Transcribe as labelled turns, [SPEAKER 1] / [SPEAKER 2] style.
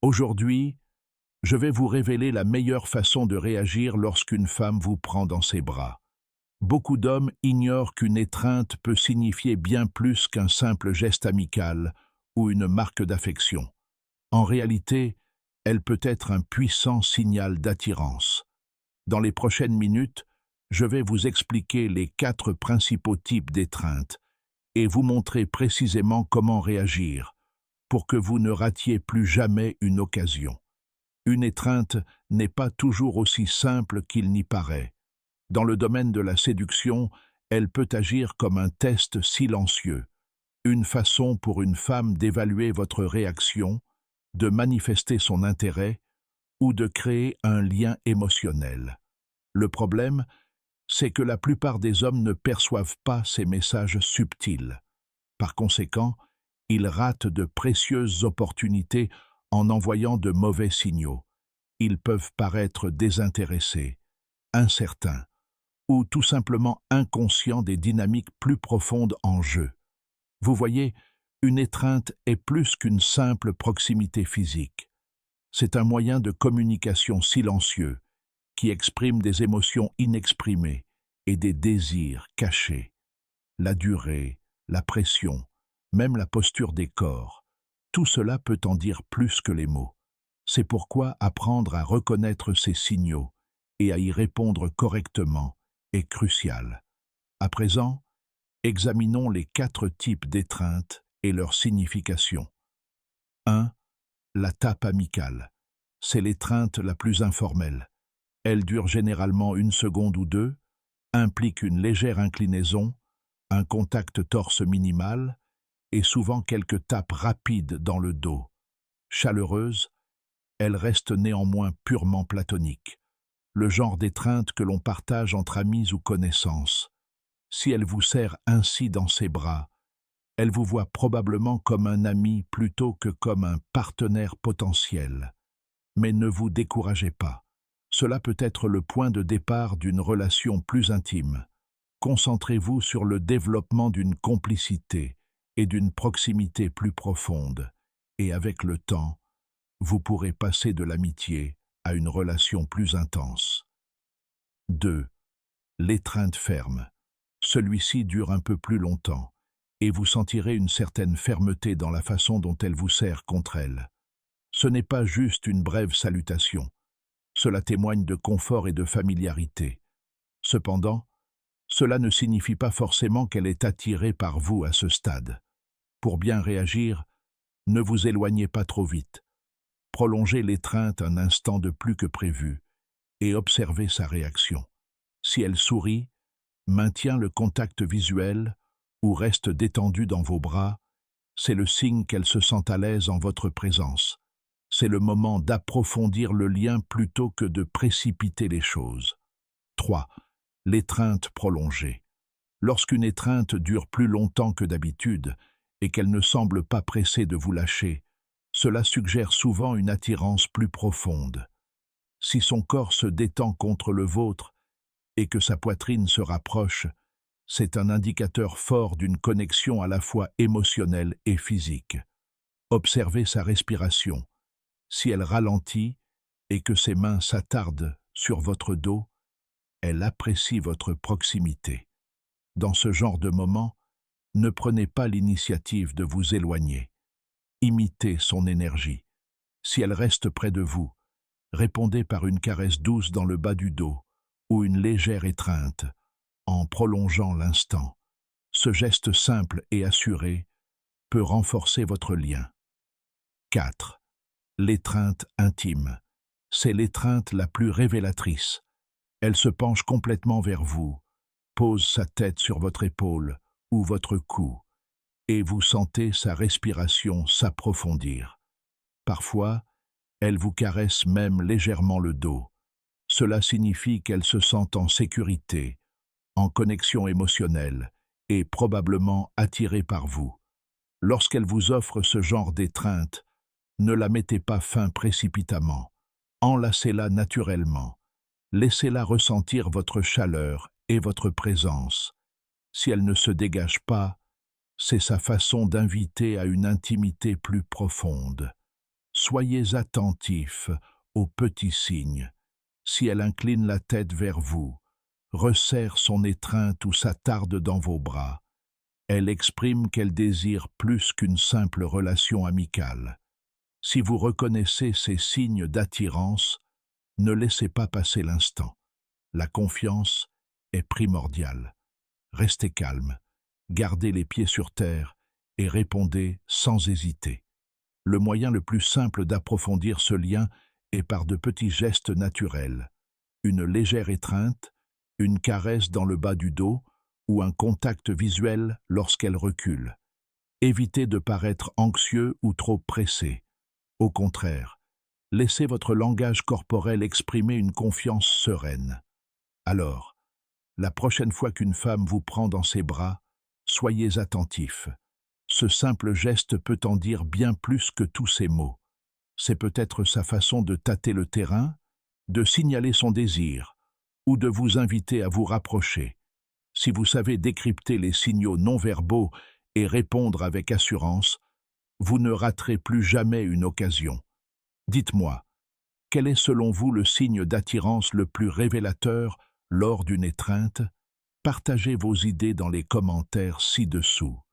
[SPEAKER 1] Aujourd'hui, je vais vous révéler la meilleure façon de réagir lorsqu'une femme vous prend dans ses bras. Beaucoup d'hommes ignorent qu'une étreinte peut signifier bien plus qu'un simple geste amical ou une marque d'affection. En réalité, elle peut être un puissant signal d'attirance. Dans les prochaines minutes, je vais vous expliquer les 4 principaux types d'étreintes et vous montrer précisément comment réagir pour que vous ne ratiez plus jamais une occasion. Une étreinte n'est pas toujours aussi simple qu'il n'y paraît. Dans le domaine de la séduction, elle peut agir comme un test silencieux, une façon pour une femme d'évaluer votre réaction, de manifester son intérêt ou de créer un lien émotionnel. Le problème, c'est que la plupart des hommes ne perçoivent pas ces messages subtils. Par conséquent, ils ratent de précieuses opportunités en envoyant de mauvais signaux. Ils peuvent paraître désintéressés, incertains, ou tout simplement inconscients des dynamiques plus profondes en jeu. Vous voyez, une étreinte est plus qu'une simple proximité physique. C'est un moyen de communication silencieux qui exprime des émotions inexprimées et des désirs cachés. La durée, la pression, même la posture des corps, tout cela peut en dire plus que les mots. C'est pourquoi apprendre à reconnaître ces signaux et à y répondre correctement est crucial. À présent, examinons les 4 types d'étreintes et leur signification. 1. La tape amicale. C'est l'étreinte la plus informelle. Elle dure généralement 1 seconde ou 2, implique une légère inclinaison, un contact torse minimal et souvent quelques tapes rapides dans le dos. Chaleureuse, elle reste néanmoins purement platonique, le genre d'étreinte que l'on partage entre amis ou connaissances. Si elle vous serre ainsi dans ses bras, elle vous voit probablement comme un ami plutôt que comme un partenaire potentiel. Mais ne vous découragez pas. Cela peut être le point de départ d'une relation plus intime. Concentrez-vous sur le développement d'une complicité et d'une proximité plus profonde, et avec le temps, vous pourrez passer de l'amitié à une relation plus intense. 2. L'étreinte ferme. Celui-ci dure un peu plus longtemps, et vous sentirez une certaine fermeté dans la façon dont elle vous serre contre elle. Ce n'est pas juste une brève salutation. Cela témoigne de confort et de familiarité. Cependant, cela ne signifie pas forcément qu'elle est attirée par vous à ce stade. Pour bien réagir, ne vous éloignez pas trop vite. Prolongez l'étreinte un instant de plus que prévu et observez sa réaction. Si elle sourit, maintient le contact visuel ou reste détendue dans vos bras, c'est le signe qu'elle se sent à l'aise en votre présence. C'est le moment d'approfondir le lien plutôt que de précipiter les choses. 3. L'étreinte prolongée. Lorsqu'une étreinte dure plus longtemps que d'habitude et qu'elle ne semble pas pressée de vous lâcher, cela suggère souvent une attirance plus profonde. Si son corps se détend contre le vôtre et que sa poitrine se rapproche, c'est un indicateur fort d'une connexion à la fois émotionnelle et physique. Observez sa respiration. Si elle ralentit et que ses mains s'attardent sur votre dos, elle apprécie votre proximité. Dans ce genre de moment, ne prenez pas l'initiative de vous éloigner. Imitez son énergie. Si elle reste près de vous, répondez par une caresse douce dans le bas du dos ou une légère étreinte, en prolongeant l'instant. Ce geste simple et assuré peut renforcer votre lien. 4. L'étreinte intime. C'est l'étreinte la plus révélatrice. Elle se penche complètement vers vous, pose sa tête sur votre épaule ou votre cou, et vous sentez sa respiration s'approfondir. Parfois, elle vous caresse même légèrement le dos. Cela signifie qu'elle se sent en sécurité, en connexion émotionnelle et probablement attirée par vous. Lorsqu'elle vous offre ce genre d'étreinte, ne la mettez pas fin précipitamment. Enlacez-la naturellement. Laissez-la ressentir votre chaleur et votre présence. Si elle ne se dégage pas, c'est sa façon d'inviter à une intimité plus profonde. Soyez attentif aux petits signes. Si elle incline la tête vers vous, resserre son étreinte ou s'attarde dans vos bras, elle exprime qu'elle désire plus qu'une simple relation amicale. Si vous reconnaissez ces signes d'attirance, ne laissez pas passer l'instant. La confiance est primordiale. Restez calme, gardez les pieds sur terre et répondez sans hésiter. Le moyen le plus simple d'approfondir ce lien est par de petits gestes naturels. Une légère étreinte, une caresse dans le bas du dos ou un contact visuel lorsqu'elle recule. Évitez de paraître anxieux ou trop pressé. Au contraire, laissez votre langage corporel exprimer une confiance sereine. Alors, la prochaine fois qu'une femme vous prend dans ses bras, soyez attentif. Ce simple geste peut en dire bien plus que tous ces mots. C'est peut-être sa façon de tâter le terrain, de signaler son désir, ou de vous inviter à vous rapprocher. Si vous savez décrypter les signaux non-verbaux et répondre avec assurance, vous ne raterez plus jamais une occasion. Dites-moi, quel est selon vous le signe d'attirance le plus révélateur lors d'une étreinte? Partagez vos idées dans les commentaires ci-dessous.